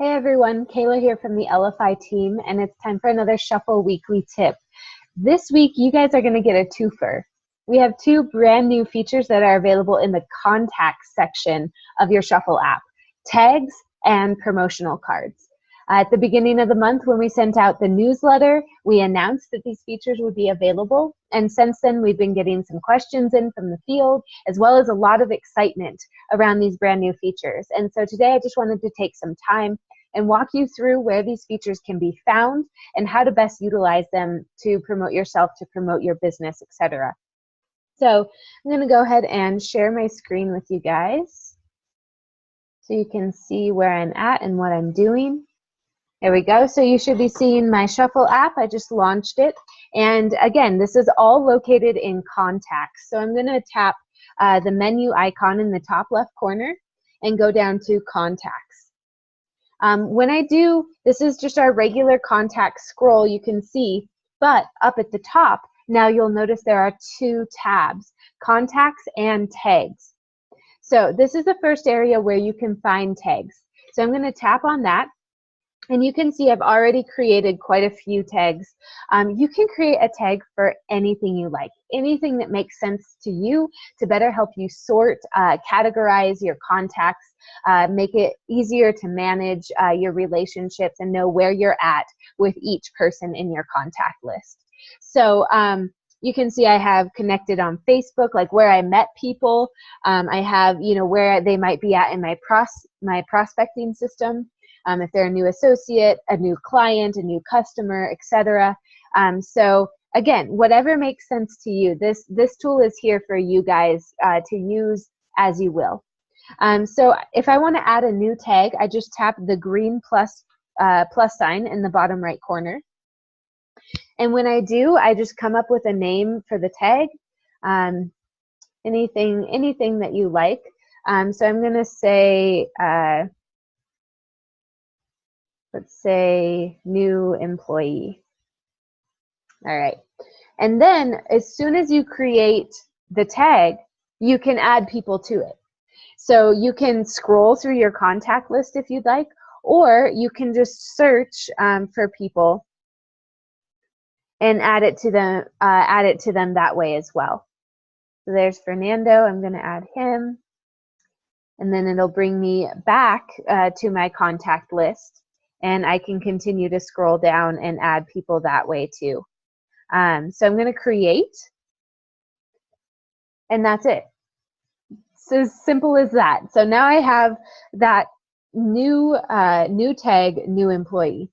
Hey everyone, Kayla here from the Elify team, and it's time for another Shuffle Weekly Tip. This week, you guys are going to get a twofer. We have two brand new features that are available in the contacts section of your Shuffle app, tags and promotional cards. At the beginning of the month, when we sent out the newsletter, we announced that these features would be available. And since then, we've been getting some questions in from the field, as well as a lot of excitement around these brand new features. And so today, I just wanted to take some time and walk you through where these features can be found and how to best utilize them to promote yourself, to promote your business, etc. So I'm going to go ahead and share my screen with you guys so you can see where I'm at and what I'm doing. There we go. So you should be seeing my Shuffle app. I just launched it. And again, this is all located in contacts. So I'm going to tap the menu icon in the top left corner and go down to contacts. When I do, this is just our regular contact scroll, you can see, but up at the top, now you'll notice there are two tabs, contacts and tags. So this is the first area where you can find tags. So I'm going to tap on that. And you can see I've already created quite a few tags. You can create a tag for anything you like, anything that makes sense to you to better help you sort, categorize your contacts, make it easier to manage your relationships and know where you're at with each person in your contact list. So you can see I have connected on Facebook, like where I met people. I have, where they might be at in my prospecting system. If they're a new associate, a new client, a new customer, etc. So again, whatever makes sense to you, this tool is here for you guys to use as you will. So if I want to add a new tag, I just tap the green plus sign in the bottom right corner. And when I do, I just come up with a name for the tag, anything that you like. So I'm going to say, let's say new employee. All right. And then as soon as you create the tag, you can add people to it. So you can scroll through your contact list if you'd like, or you can just search for people and add it to them that way as well. So there's Fernando. I'm going to add him. And then it'll bring me back to my contact list. And I can continue to scroll down and add people that way too. So I'm going to create, and that's it. It's as simple as that. So now I have that new tag, new employee.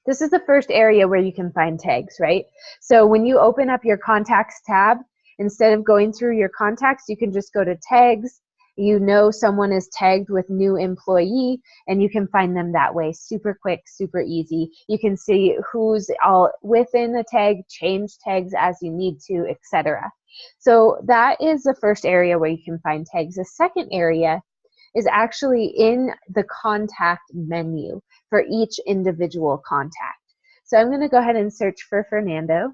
This is the first area where you can find tags, right? So when you open up your contacts tab, instead of going through your contacts, you can just go to tags. You know someone is tagged with new employee, and you can find them that way. Super quick, super easy. You can see who's all within the tag, change tags as you need to, etc. So that is the first area where you can find tags. The second area is actually in the contact menu for each individual contact. So I'm going to go ahead and search for Fernando.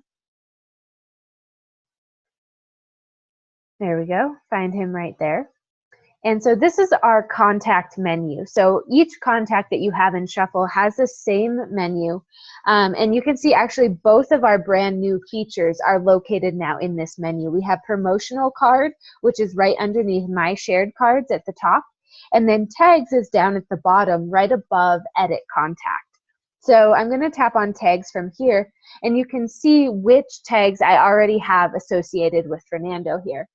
There we go. Find him right there. And so this is our contact menu. So each contact that you have in Shuffle has the same menu. And you can see actually both of our brand new features are located now in this menu. We have Promotional Card, which is right underneath My Shared Cards at the top. And then Tags is down at the bottom, right above Edit Contact. So I'm going to tap on Tags from here, and you can see which tags I already have associated with Fernando here.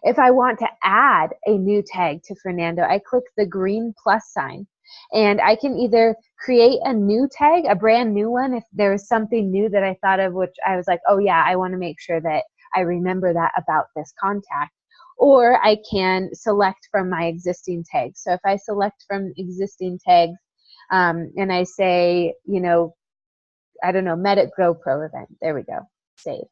If I want to add a new tag to Fernando, I click the green plus sign, and I can either create a new tag, a brand new one, if there was something new that I thought of, which I was like, oh yeah, I want to make sure that I remember that about this contact, or I can select from my existing tags. So if I select from existing tags, and I say, I don't know, met at GoPro event, there we go, save.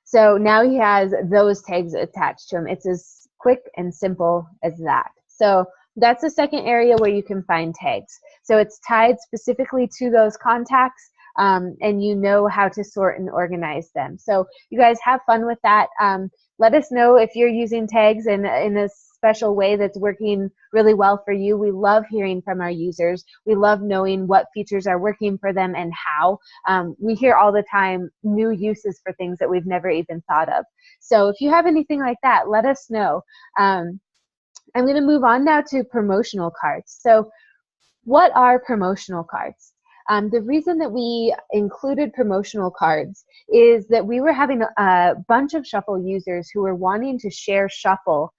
So now he has those tags attached to him. It's as quick and simple as that. So that's the second area where you can find tags. So it's tied specifically to those contacts, and you know how to sort and organize them. So you guys have fun with that. Let us know if you're using tags in a special way that's working really well for you. We love hearing from our users. We love knowing what features are working for them and how. We hear all the time new uses for things that we've never even thought of. So if you have anything like that, let us know. I'm going to move on now to promotional cards. So what are promotional cards? The reason that we included promotional cards is that we were having a bunch of Shuffle users who were wanting to share Shuffle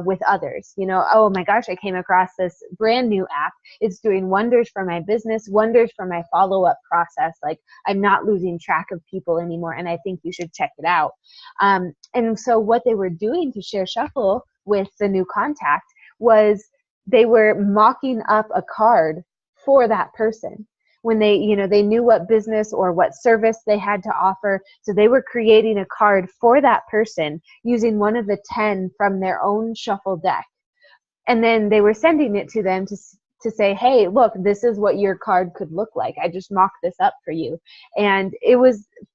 with others. You know, oh my gosh, I came across this brand new app. It's doing wonders for my business, wonders for my follow-up process. Like, I'm not losing track of people anymore, and I think you should check it out. And so what they were doing to share Shuffle with the new contact was they were mocking up a card for that person. When they, you know, they knew what business or what service they had to offer. So they were creating a card for that person using one of the 10 from their own Shuffle deck. And then they were sending it to them to say, hey, look, this is what your card could look like. I just mocked this up for you. And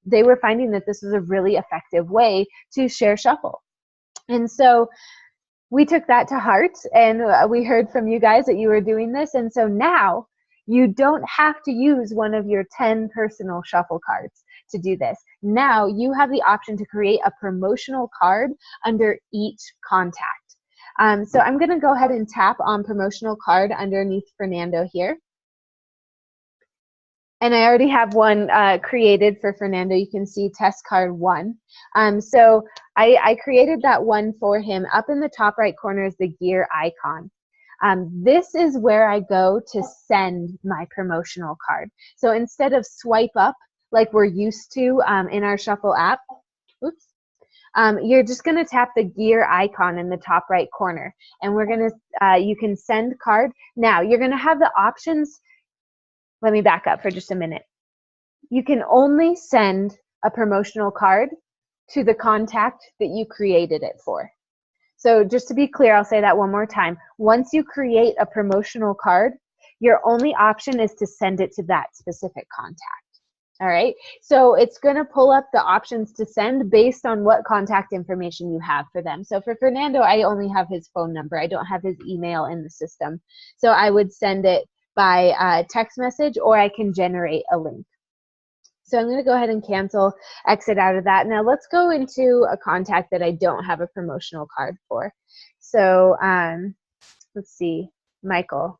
they were finding that this was a really effective way to share Shuffle. And so we took that to heart, and we heard from you guys that you were doing this. And so now you don't have to use one of your 10 personal Shuffle cards to do this. Now you have the option to create a promotional card under each contact. So I'm going to go ahead and tap on promotional card underneath Fernando here. And I already have one created for Fernando. You can see test card 1. So I created that one for him. Up in the top right corner is the gear icon. This is where I go to send my promotional card. So instead of swipe up like we're used to in our Shuffle app, oops, you're just going to tap the gear icon in the top right corner. And we're going to, you can send card. Now you're going to have the options. Let me back up for just a minute. You can only send a promotional card to the contact that you created it for. So just to be clear, I'll say that one more time. Once you create a promotional card, your only option is to send it to that specific contact. All right, so it's going to pull up the options to send based on what contact information you have for them. So for Fernando, I only have his phone number. I don't have his email in the system. So I would send it by text message, or I can generate a link. So I'm going to go ahead and cancel, exit out of that. Now let's go into a contact that I don't have a promotional card for. So let's see, Michael.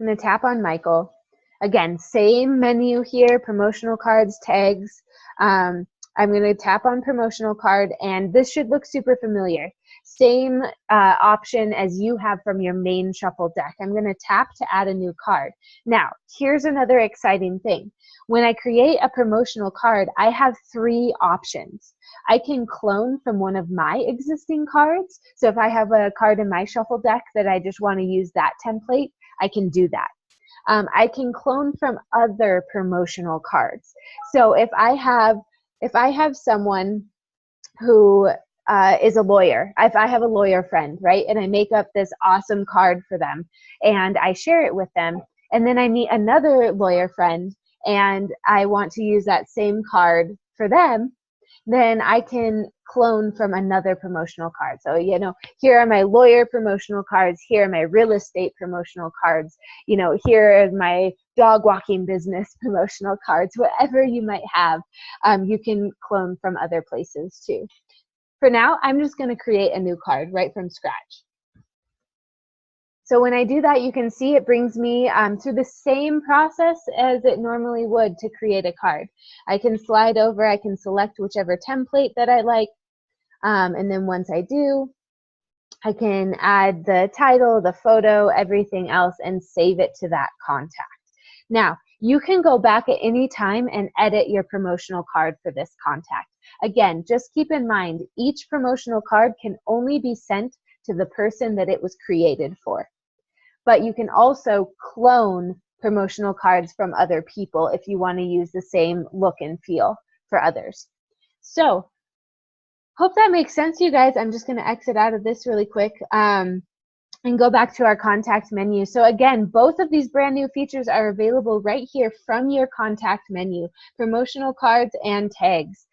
I'm going to tap on Michael. Again, same menu here, promotional cards, tags. I'm going to tap on promotional card, and this should look super familiar. Same option as you have from your main Shuffle deck. I'm going to tap to add a new card. Now, here's another exciting thing. When I create a promotional card, I have 3 options. I can clone from one of my existing cards. So if I have a card in my Shuffle deck that I just want to use that template, I can do that. I can clone from other promotional cards. So if I have someone who is a lawyer, if I have a lawyer friend, right, and I make up this awesome card for them and I share it with them, and then I meet another lawyer friend and I want to use that same card for them, then I can clone from another promotional card. So, you know, here are my lawyer promotional cards, here are my real estate promotional cards, you know, here are my dog walking business promotional cards, whatever you might have, you can clone from other places too. For now, I'm just going to create a new card right from scratch. So when I do that, you can see it brings me through the same process as it normally would to create a card. I can slide over, I can select whichever template that I like, and then once I do, I can add the title, the photo, everything else, and save it to that contact. Now, you can go back at any time and edit your promotional card for this contact. Again, just keep in mind, each promotional card can only be sent to the person that it was created for. But you can also clone promotional cards from other people if you want to use the same look and feel for others. So, hope that makes sense, you guys. I'm just going to exit out of this really quick. and go back to our contact menu. So again, both of these brand new features are available right here from your contact menu, promotional cards and tags.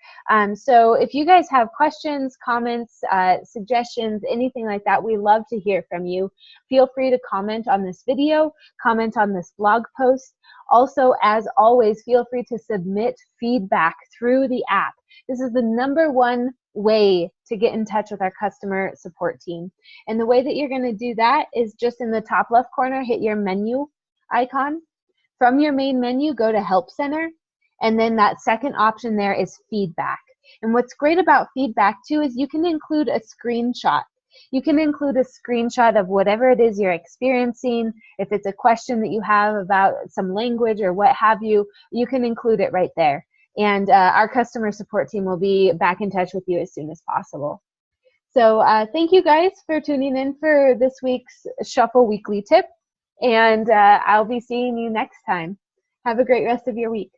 So if you guys have questions, comments, suggestions, anything like that, we love to hear from you. Feel free to comment on this video, comment on this blog post. Also, as always, feel free to submit feedback through the app. This is the #1 way to get in touch with our customer support team. And the way that you're going to do that is just in the top left corner, hit your menu icon. From your main menu, go to Help Center. And then that second option there is feedback. And what's great about feedback too is you can include a screenshot. You can include a screenshot of whatever it is you're experiencing. If it's a question that you have about some language or what have you, you can include it right there. And our customer support team will be back in touch with you as soon as possible. So thank you guys for tuning in for this week's Shuffle Weekly Tip. And I'll be seeing you next time. Have a great rest of your week.